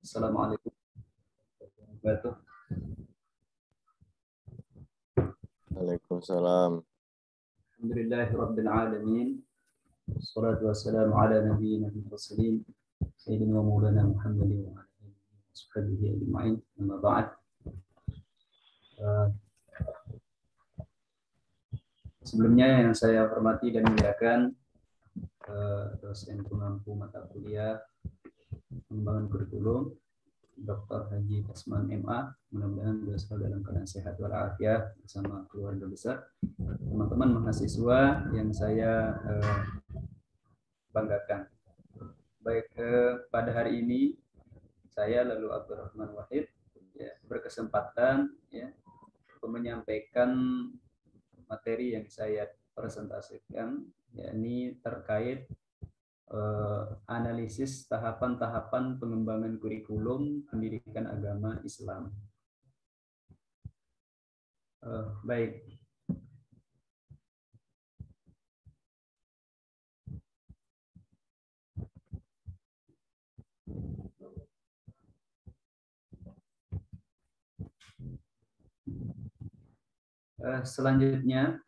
Assalamualaikum warahmatullahi wabarakatuh. Waalaikumsalam. Alhamdulillahirabbil alamin. Wassalatu wassalamu ala nabiyyina mursalin sayyidina wa maulana Muhammadin wa ala alihi washabbihi ajma'in. Amma ba'd. Sebelumnya yang saya hormati dan muliakan dosen pengampu mata kuliah pengembangan kurikulum Dr. Haji Tasman MA, mudah-mudahan beliau selalu dalam keadaan sehat walafiat bersama keluarga besar. Teman-teman mahasiswa yang saya banggakan. Baik, pada hari ini saya lalu Abdurrahman Wahid berkesempatan menyampaikan materi yang saya presentasikan, yakni terkait analisis tahapan-tahapan pengembangan kurikulum pendidikan agama Islam. Baik. Selanjutnya,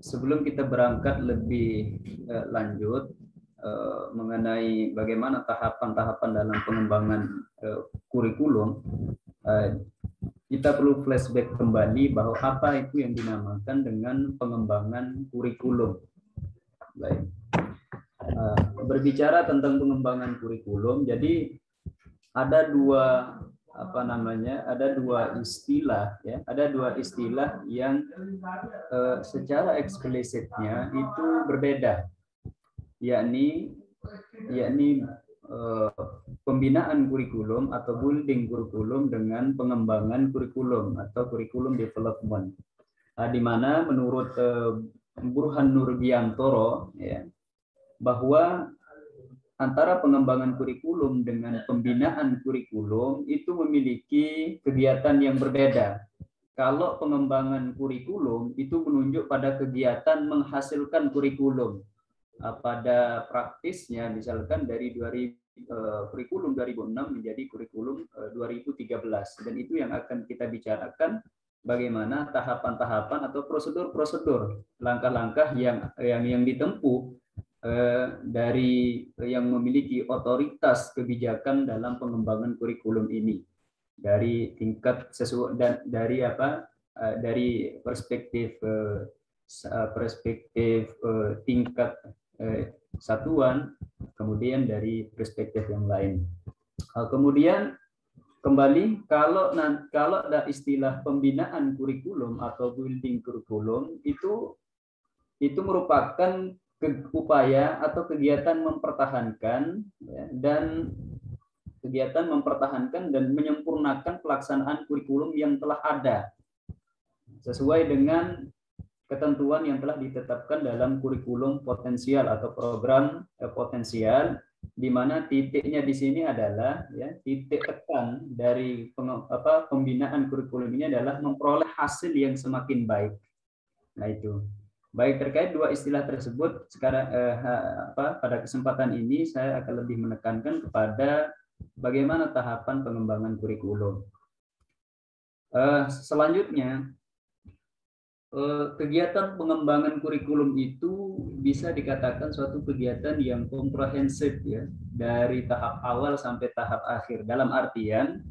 sebelum kita berangkat lebih lanjut mengenai bagaimana tahapan-tahapan dalam pengembangan kurikulum, kita perlu flashback kembali bahwa apa itu yang dinamakan dengan pengembangan kurikulum. Baik. Berbicara tentang pengembangan kurikulum, jadi ada dua istilah, ada dua istilah yang secara eksplisitnya itu berbeda, yakni pembinaan kurikulum atau building kurikulum dengan pengembangan kurikulum atau kurikulum development, di mana menurut Burhan Nurbiantoro bahwa antara pengembangan kurikulum dengan pembinaan kurikulum itu memiliki kegiatan yang berbeda. Kalau pengembangan kurikulum itu menunjuk pada kegiatan menghasilkan kurikulum. Pada praktisnya misalkan dari kurikulum 2006 menjadi kurikulum 2013, dan itu yang akan kita bicarakan bagaimana tahapan-tahapan atau prosedur-prosedur, langkah-langkah yang ditempuh dari yang memiliki otoritas kebijakan dalam pengembangan kurikulum ini, dari tingkat sesuai dan dari perspektif tingkat satuan, kemudian dari perspektif yang lain. Kemudian kembali, kalau ada istilah pembinaan kurikulum atau building kurikulum, itu merupakan upaya atau kegiatan mempertahankan dan menyempurnakan pelaksanaan kurikulum yang telah ada sesuai dengan ketentuan yang telah ditetapkan dalam kurikulum potensial atau program potensial, di mana titiknya di sini adalah titik tekan dari pembinaan kurikulum ini adalah memperoleh hasil yang semakin baik. Nah itu. Baik, terkait dua istilah tersebut, sekarang pada kesempatan ini saya akan lebih menekankan kepada bagaimana tahapan pengembangan kurikulum. Selanjutnya, kegiatan pengembangan kurikulum itu bisa dikatakan suatu kegiatan yang komprehensif, dari tahap awal sampai tahap akhir. Dalam artian,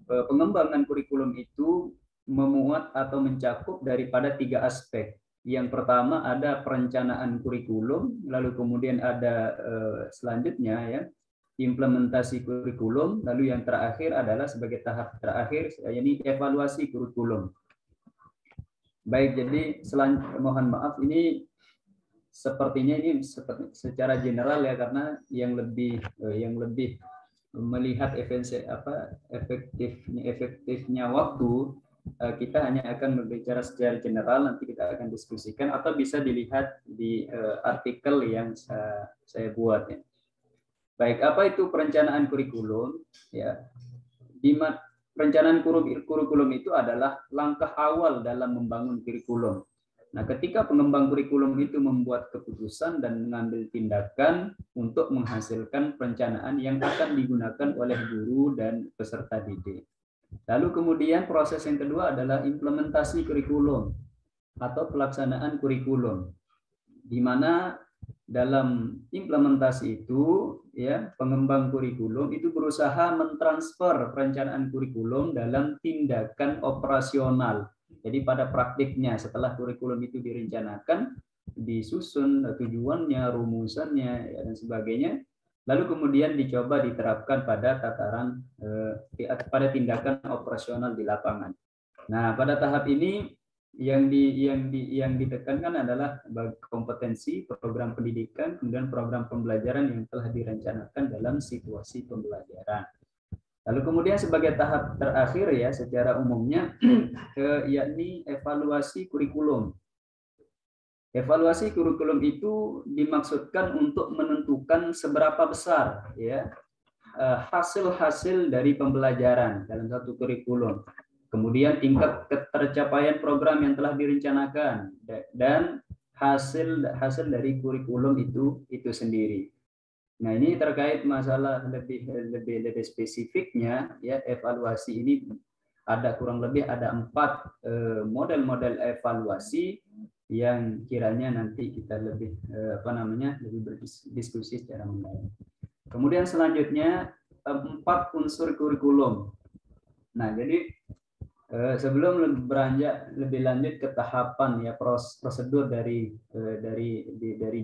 pengembangan kurikulum itu memuat atau mencakup daripada 3 aspek. Yang pertama ada perencanaan kurikulum, lalu kemudian ada selanjutnya implementasi kurikulum, lalu yang terakhir adalah sebagai tahap terakhir yakni evaluasi kurikulum. Baik, jadi mohon maaf ini sepertinya ini secara general karena yang lebih melihat efektifnya waktu, kita hanya akan berbicara secara general, nanti kita akan diskusikan atau bisa dilihat di artikel yang saya buat. Baik, apa itu perencanaan kurikulum? Perencanaan kurikulum itu adalah langkah awal dalam membangun kurikulum. Nah, ketika pengembang kurikulum itu membuat keputusan dan mengambil tindakan untuk menghasilkan perencanaan yang akan digunakan oleh guru dan peserta didik. Lalu kemudian proses yang kedua adalah implementasi kurikulum atau pelaksanaan kurikulum, di mana dalam implementasi itu ya pengembang kurikulum itu berusaha mentransfer perencanaan kurikulum dalam tindakan operasional. Jadi pada praktiknya setelah kurikulum itu direncanakan, disusun tujuannya, rumusannya dan sebagainya, lalu kemudian dicoba diterapkan pada tataran pada tindakan operasional di lapangan. Nah, pada tahap ini yang ditekankan adalah kompetensi program pendidikan, kemudian program pembelajaran yang telah direncanakan dalam situasi pembelajaran. Lalu kemudian sebagai tahap terakhir ya secara umumnya yakni evaluasi kurikulum. Evaluasi kurikulum itu dimaksudkan untuk menentukan seberapa besar ya hasil-hasil dari pembelajaran dalam satu kurikulum. Kemudian tingkat ketercapaian program yang telah direncanakan dan hasil dari kurikulum itu sendiri. Nah, ini terkait masalah lebih spesifiknya ya, evaluasi ini kurang lebih ada 4 model-model evaluasi yang kiranya nanti kita lebih lebih berdiskusi secara mendalam. Kemudian selanjutnya 4 unsur kurikulum. Nah, jadi sebelum beranjak lebih lanjut ke tahapan ya prosedur dari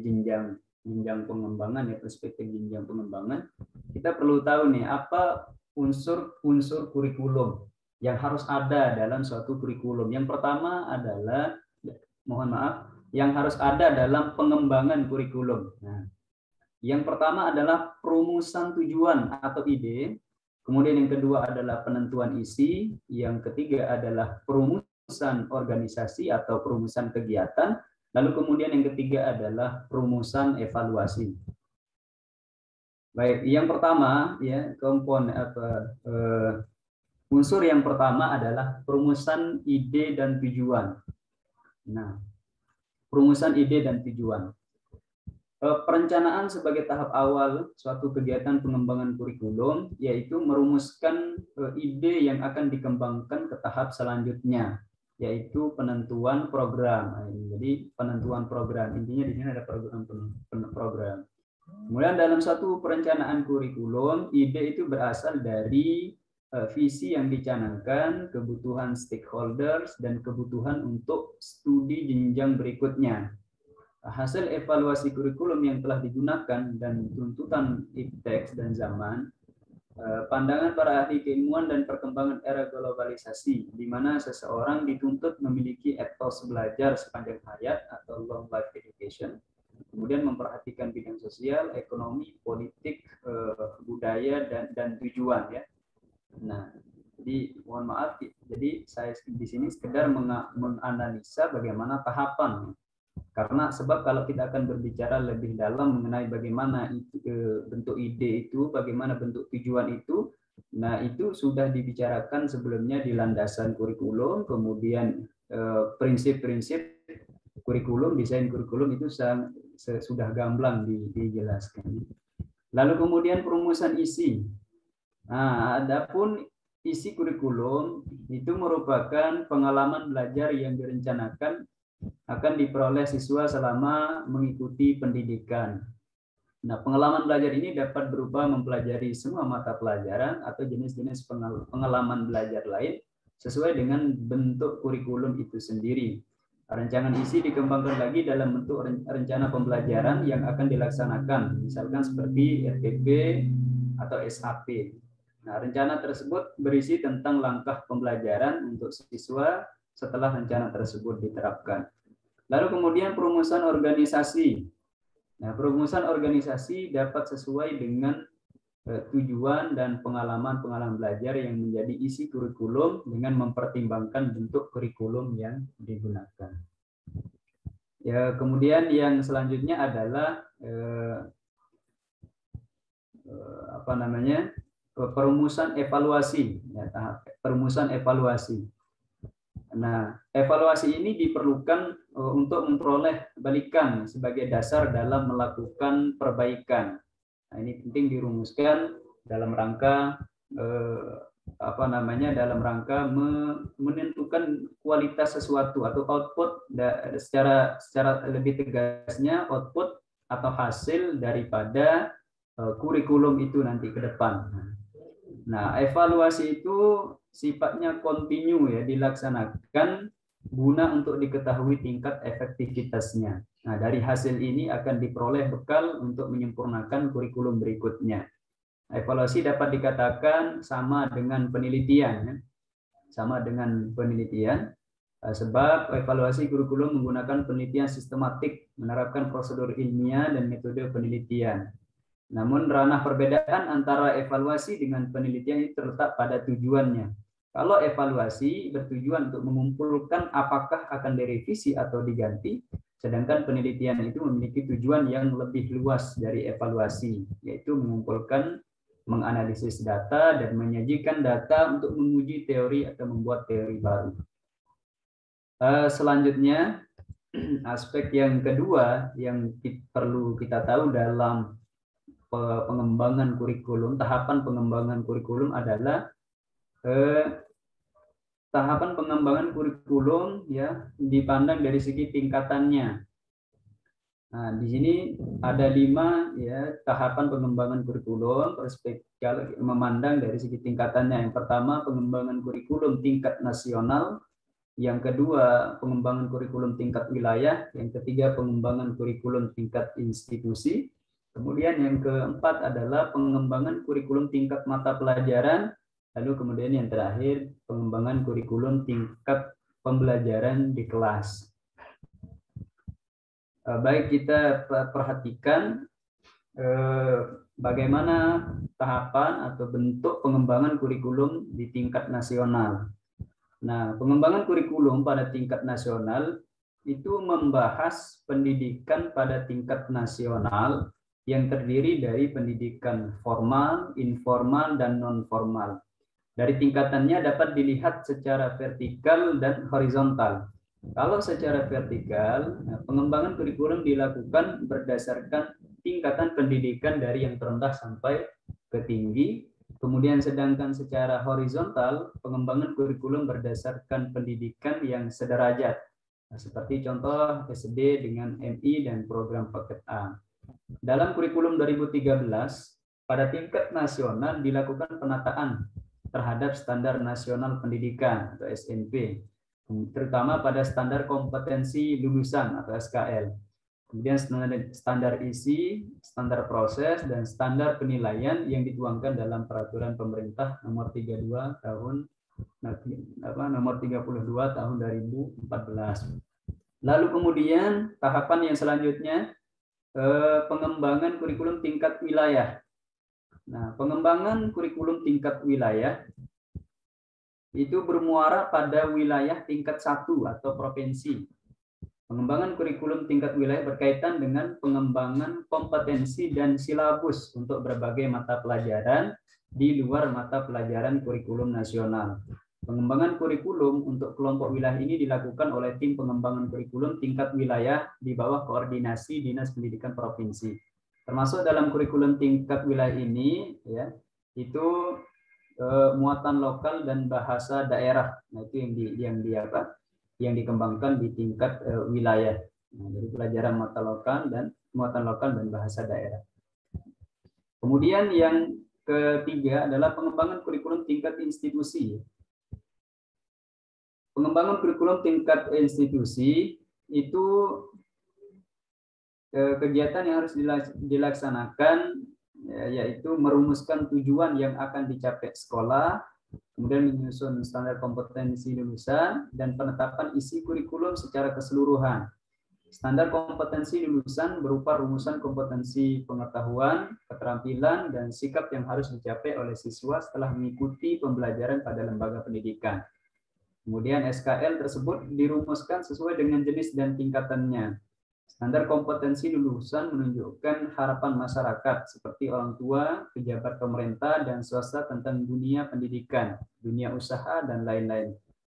jenjang pengembangan ya, perspektif jenjang pengembangan, kita perlu tahu nih apa unsur kurikulum yang harus ada dalam suatu kurikulum. Yang pertama adalah, yang harus ada dalam pengembangan kurikulum. Nah, yang pertama adalah perumusan tujuan atau ide. Kemudian yang kedua adalah penentuan isi, yang ketiga adalah perumusan organisasi atau perumusan kegiatan, lalu kemudian yang ketiga adalah perumusan evaluasi. Baik, yang pertama ya unsur yang pertama adalah perumusan ide dan tujuan. Nah, perumusan ide dan tujuan. Perencanaan sebagai tahap awal suatu kegiatan pengembangan kurikulum yaitu merumuskan ide yang akan dikembangkan ke tahap selanjutnya, yaitu penentuan program. Jadi penentuan program, intinya di sini ada program. Kemudian dalam satu perencanaan kurikulum, ide itu berasal dari visi yang dicanangkan, kebutuhan stakeholders, dan kebutuhan untuk studi jenjang berikutnya. Hasil evaluasi kurikulum yang telah digunakan dan tuntutan iptek dan zaman, pandangan para ahli keilmuan dan perkembangan era globalisasi, di mana seseorang dituntut memiliki etos belajar sepanjang hayat atau long life education, kemudian memperhatikan bidang sosial, ekonomi, politik, budaya dan tujuan ya. Nah, jadi mohon maaf, jadi saya di sini sekedar menganalisa bagaimana tahapan. Karena sebab kalau kita akan berbicara lebih dalam mengenai bagaimana bentuk ide itu, bagaimana bentuk tujuan itu, nah itu sudah dibicarakan sebelumnya di landasan kurikulum, kemudian prinsip-prinsip kurikulum, desain kurikulum itu sudah gamblang dijelaskan. Lalu kemudian perumusan isi. Nah, adapun isi kurikulum itu merupakan pengalaman belajar yang direncanakan akan diperoleh siswa selama mengikuti pendidikan. Nah, pengalaman belajar ini dapat berupa mempelajari semua mata pelajaran atau jenis-jenis pengalaman belajar lain sesuai dengan bentuk kurikulum itu sendiri. Rancangan isi dikembangkan lagi dalam bentuk rencana pembelajaran yang akan dilaksanakan, misalkan seperti RPP atau SAP. Nah, rencana tersebut berisi tentang langkah pembelajaran untuk siswa setelah rencana tersebut diterapkan. Lalu kemudian perumusan organisasi. Nah, perumusan organisasi dapat sesuai dengan tujuan dan pengalaman belajar yang menjadi isi kurikulum dengan mempertimbangkan bentuk kurikulum yang digunakan. Ya, kemudian yang selanjutnya adalah perumusan evaluasi. Ya, perumusan evaluasi. Nah, evaluasi ini diperlukan untuk memperoleh balikan sebagai dasar dalam melakukan perbaikan. Nah, ini penting dirumuskan dalam rangka dalam rangka menentukan kualitas sesuatu atau output secara lebih tegasnya output atau hasil daripada kurikulum itu nanti ke depan. Nah, evaluasi itu sifatnya kontinu ya, dilaksanakan guna untuk diketahui tingkat efektivitasnya. Nah, dari hasil ini akan diperoleh bekal untuk menyempurnakan kurikulum berikutnya. Evaluasi dapat dikatakan sama dengan penelitian, ya. Sama dengan penelitian, sebab evaluasi kurikulum menggunakan penelitian sistematik, menerapkan prosedur ilmiah dan metode penelitian. Namun ranah perbedaan antara evaluasi dengan penelitian itu terletak pada tujuannya. Kalau evaluasi bertujuan untuk mengumpulkan apakah akan direvisi atau diganti, sedangkan penelitian itu memiliki tujuan yang lebih luas dari evaluasi, yaitu mengumpulkan, menganalisis data, dan menyajikan data untuk menguji teori atau membuat teori baru. Selanjutnya, aspek yang kedua yang perlu kita tahu dalam pengembangan kurikulum, tahapan pengembangan kurikulum adalah tahapan pengembangan kurikulum ya dipandang dari segi tingkatannya. Nah, di sini ada 5 ya tahapan pengembangan kurikulum, perspektif memandang dari segi tingkatannya. Yang pertama, pengembangan kurikulum tingkat nasional. Yang kedua, pengembangan kurikulum tingkat wilayah. Yang ketiga, pengembangan kurikulum tingkat institusi. Kemudian yang keempat adalah pengembangan kurikulum tingkat mata pelajaran. Lalu kemudian yang terakhir, pengembangan kurikulum tingkat pembelajaran di kelas. Baik, kita perhatikan bagaimana tahapan atau bentuk pengembangan kurikulum di tingkat nasional. Nah, pengembangan kurikulum pada tingkat nasional itu membahas pendidikan pada tingkat nasional yang terdiri dari pendidikan formal, informal, dan non-formal. Dari tingkatannya dapat dilihat secara vertikal dan horizontal. Kalau secara vertikal, pengembangan kurikulum dilakukan berdasarkan tingkatan pendidikan dari yang terendah sampai ke tinggi. Kemudian sedangkan secara horizontal, pengembangan kurikulum berdasarkan pendidikan yang sederajat. Nah, seperti contoh SD dengan MI dan program paket A. Dalam kurikulum 2013, pada tingkat nasional dilakukan penataan terhadap standar nasional pendidikan atau SMP, terutama pada standar kompetensi lulusan atau SKL. Kemudian standar isi, standar proses, dan standar penilaian yang dituangkan dalam peraturan pemerintah nomor 32 tahun nomor 32 tahun 2014. Lalu kemudian tahapan yang selanjutnya pengembangan kurikulum tingkat wilayah. Nah, pengembangan kurikulum tingkat wilayah itu bermuara pada wilayah tingkat 1 atau provinsi. Pengembangan kurikulum tingkat wilayah berkaitan dengan pengembangan kompetensi dan silabus untuk berbagai mata pelajaran di luar mata pelajaran kurikulum nasional. Pengembangan kurikulum untuk kelompok wilayah ini dilakukan oleh tim pengembangan kurikulum tingkat wilayah di bawah koordinasi Dinas Pendidikan Provinsi. Termasuk dalam kurikulum tingkat wilayah ini ya, itu muatan lokal dan bahasa daerah. Nah, itu yang dikembangkan di tingkat wilayah. Nah, jadi pelajaran muatan lokal dan bahasa daerah. Kemudian yang ketiga adalah pengembangan kurikulum tingkat institusi. Pengembangan kurikulum tingkat institusi itu kegiatan yang harus dilaksanakan yaitu merumuskan tujuan yang akan dicapai sekolah, kemudian menyusun standar kompetensi lulusan, dan penetapan isi kurikulum secara keseluruhan. Standar kompetensi lulusan berupa rumusan kompetensi pengetahuan, keterampilan, dan sikap yang harus dicapai oleh siswa setelah mengikuti pembelajaran pada lembaga pendidikan. Kemudian SKL tersebut dirumuskan sesuai dengan jenis dan tingkatannya. Standar kompetensi lulusan menunjukkan harapan masyarakat seperti orang tua, pejabat pemerintah, dan swasta tentang dunia pendidikan, dunia usaha, dan lain-lain.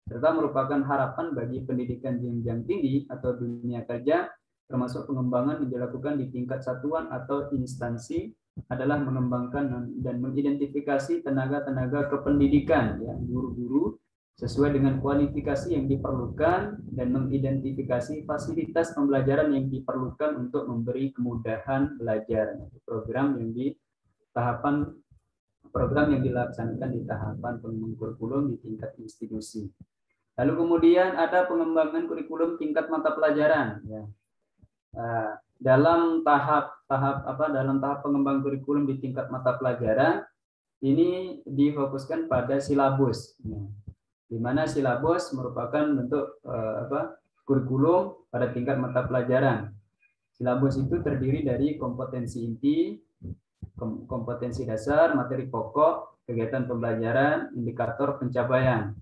serta merupakan harapan bagi pendidikan jenjang tinggi atau dunia kerja, termasuk pengembangan yang dilakukan di tingkat satuan atau instansi adalah mengembangkan dan mengidentifikasi tenaga-tenaga kependidikan, ya, guru-guru sesuai dengan kualifikasi yang diperlukan dan mengidentifikasi fasilitas pembelajaran yang diperlukan untuk memberi kemudahan belajar. Program yang dilaksanakan di tahapan pengembangan kurikulum di tingkat institusi. Lalu kemudian ada pengembangan kurikulum tingkat mata pelajaran. Ya. Dalam tahap pengembangan kurikulum di tingkat mata pelajaran ini difokuskan pada silabus, di mana silabus merupakan bentuk kurikulum pada tingkat mata pelajaran. Silabus itu terdiri dari kompetensi inti, kompetensi dasar, materi pokok, kegiatan pembelajaran, indikator pencapaian,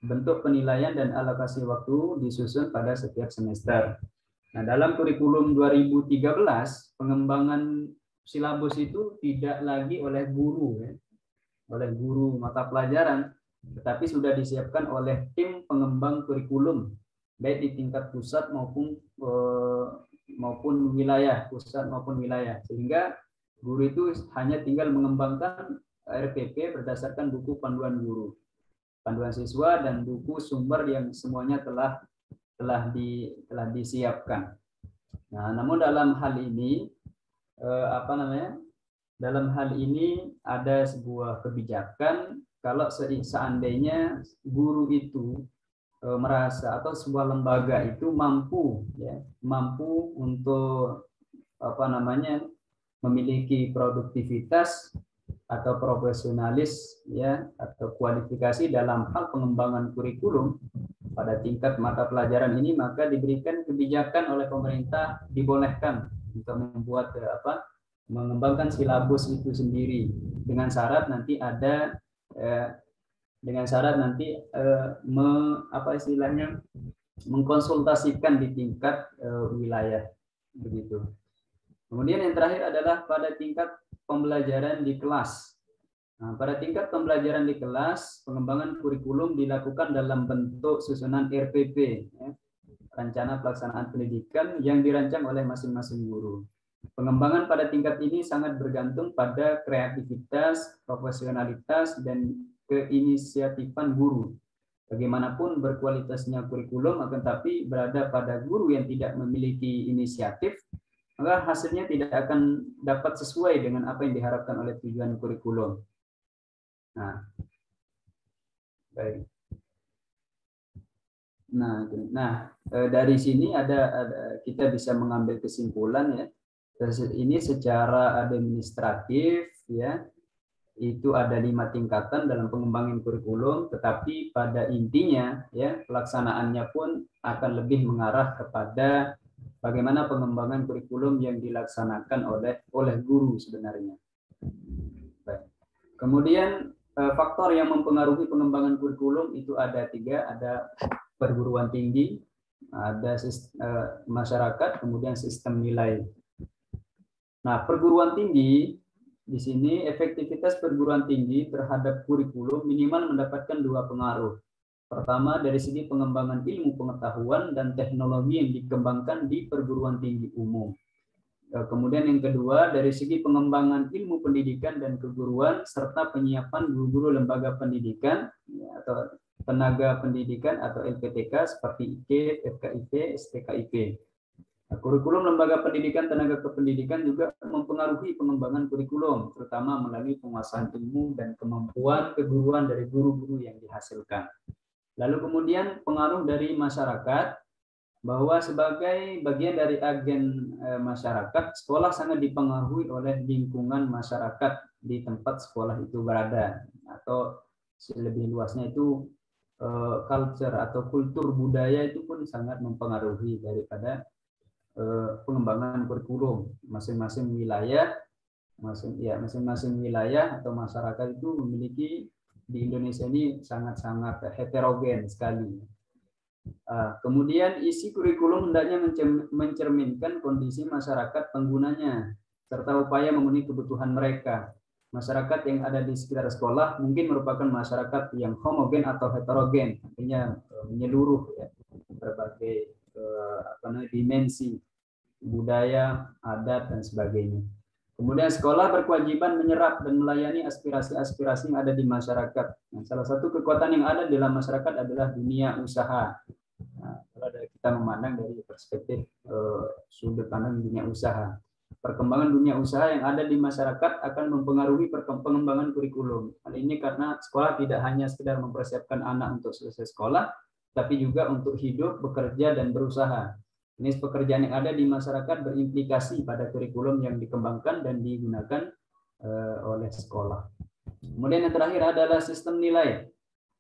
bentuk penilaian dan alokasi waktu disusun pada setiap semester. Nah, dalam kurikulum 2013, pengembangan silabus itu tidak lagi oleh guru, ya, oleh guru mata pelajaran, tetapi sudah disiapkan oleh tim pengembang kurikulum, baik di tingkat pusat maupun wilayah, sehingga guru itu hanya tinggal mengembangkan RPP berdasarkan buku panduan guru, panduan siswa, dan buku sumber yang semuanya telah disiapkan. Nah, namun dalam hal ini dalam hal ini ada sebuah kebijakan kalau seandainya guru itu merasa atau sebuah lembaga itu mampu untuk memiliki produktivitas atau profesionalis, ya, atau kualifikasi dalam hal pengembangan kurikulum pada tingkat mata pelajaran ini, maka diberikan kebijakan oleh pemerintah dibolehkan untuk membuat mengembangkan silabus itu sendiri dengan syarat nanti mengkonsultasikan di tingkat wilayah, begitu. Kemudian yang terakhir adalah pada tingkat pembelajaran di kelas. Nah, pada tingkat pembelajaran di kelas, pengembangan kurikulum dilakukan dalam bentuk susunan RPP, ya, rencana pelaksanaan pendidikan yang dirancang oleh masing-masing guru. Pengembangan pada tingkat ini sangat bergantung pada kreativitas, profesionalitas, dan keinisiatifan guru. Bagaimanapun berkualitasnya kurikulum, akan tapi berada pada guru yang tidak memiliki inisiatif, maka hasilnya tidak akan dapat sesuai dengan apa yang diharapkan oleh tujuan kurikulum. Nah, baik. Nah, dari sini kita bisa mengambil kesimpulan, ya. Ini secara administratif, ya, itu ada 5 tingkatan dalam pengembangan kurikulum, tetapi pada intinya, ya, pelaksanaannya pun akan lebih mengarah kepada bagaimana pengembangan kurikulum yang dilaksanakan oleh guru sebenarnya. Baik. Kemudian faktor yang mempengaruhi pengembangan kurikulum itu ada 3, ada perguruan tinggi, ada masyarakat, kemudian sistem nilai. Nah, perguruan tinggi di sini, efektivitas perguruan tinggi terhadap kurikulum minimal mendapatkan 2 pengaruh. Pertama, dari segi pengembangan ilmu pengetahuan dan teknologi yang dikembangkan di perguruan tinggi umum. Kemudian yang kedua, dari segi pengembangan ilmu pendidikan dan keguruan serta penyiapan guru-guru lembaga pendidikan, ya, atau tenaga pendidikan atau LPTK seperti IK, FKIP, STKIP. Kurikulum lembaga pendidikan tenaga kependidikan juga mempengaruhi pengembangan kurikulum, terutama melalui penguasaan ilmu dan kemampuan keguruan dari guru-guru yang dihasilkan. Lalu kemudian pengaruh dari masyarakat, bahwa sebagai bagian dari agen masyarakat, sekolah sangat dipengaruhi oleh lingkungan masyarakat di tempat sekolah itu berada, atau lebih luasnya itu culture atau kultur budaya itu pun sangat mempengaruhi daripada pengembangan kurikulum. Masing-masing wilayah atau masyarakat itu memiliki, di Indonesia ini sangat-sangat heterogen sekali. Kemudian isi kurikulum hendaknya mencerminkan kondisi masyarakat penggunanya serta upaya memenuhi kebutuhan mereka. masyarakat yang ada di sekitar sekolah mungkin merupakan masyarakat yang homogen atau heterogen, artinya menyeluruh ya, berbagai dimensi budaya, adat dan sebagainya. Kemudian sekolah berkewajiban menyerap dan melayani aspirasi-aspirasi yang ada di masyarakat. Nah, salah satu kekuatan yang ada dalam masyarakat adalah dunia usaha. Nah, kalau kita memandang dari perspektif sudut pandang dunia usaha, perkembangan dunia usaha yang ada di masyarakat akan mempengaruhi pengembangan kurikulum. Hal ini karena sekolah tidak hanya sekedar mempersiapkan anak untuk selesai sekolah, tapi juga untuk hidup, bekerja, dan berusaha. Jenis pekerjaan yang ada di masyarakat berimplikasi pada kurikulum yang dikembangkan dan digunakan oleh sekolah. Kemudian yang terakhir adalah sistem nilai.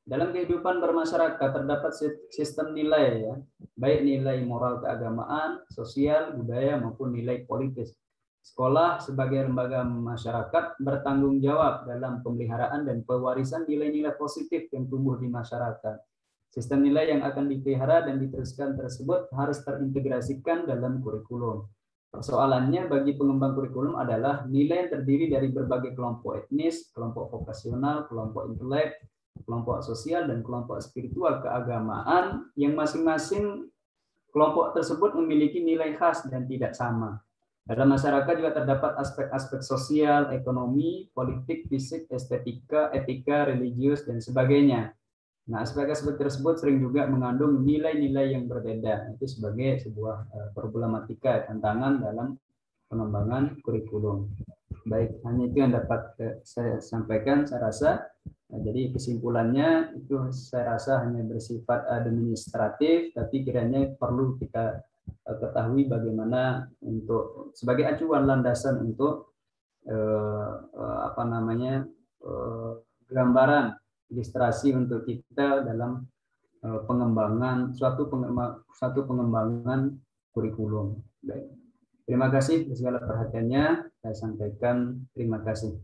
Dalam kehidupan bermasyarakat terdapat sistem nilai, ya, baik nilai moral keagamaan, sosial, budaya maupun nilai politis. Sekolah sebagai lembaga masyarakat bertanggung jawab dalam pemeliharaan dan pewarisan nilai-nilai positif yang tumbuh di masyarakat. Sistem nilai yang akan dipelihara dan diteruskan tersebut harus terintegrasikan dalam kurikulum. Persoalannya bagi pengembang kurikulum adalah nilai yang terdiri dari berbagai kelompok etnis, kelompok vokasional, kelompok intelek, kelompok sosial, dan kelompok spiritual keagamaan yang masing-masing kelompok tersebut memiliki nilai khas dan tidak sama. Dalam masyarakat juga terdapat aspek-aspek sosial, ekonomi, politik, fisik, estetika, etika, religius, dan sebagainya. Nah, aspek-aspek tersebut sering juga mengandung nilai-nilai yang berbeda. Itu sebagai sebuah problematika, tantangan dalam pengembangan kurikulum. Baik, hanya itu yang dapat saya sampaikan, saya rasa. Nah, jadi kesimpulannya itu saya rasa hanya bersifat administratif, tapi kiranya perlu kita ketahui bagaimana untuk sebagai acuan landasan untuk gambaran ilustrasi untuk kita dalam pengembangan suatu pengembangan kurikulum. Baik. Terima kasih atas segala perhatiannya. Saya sampaikan terima kasih.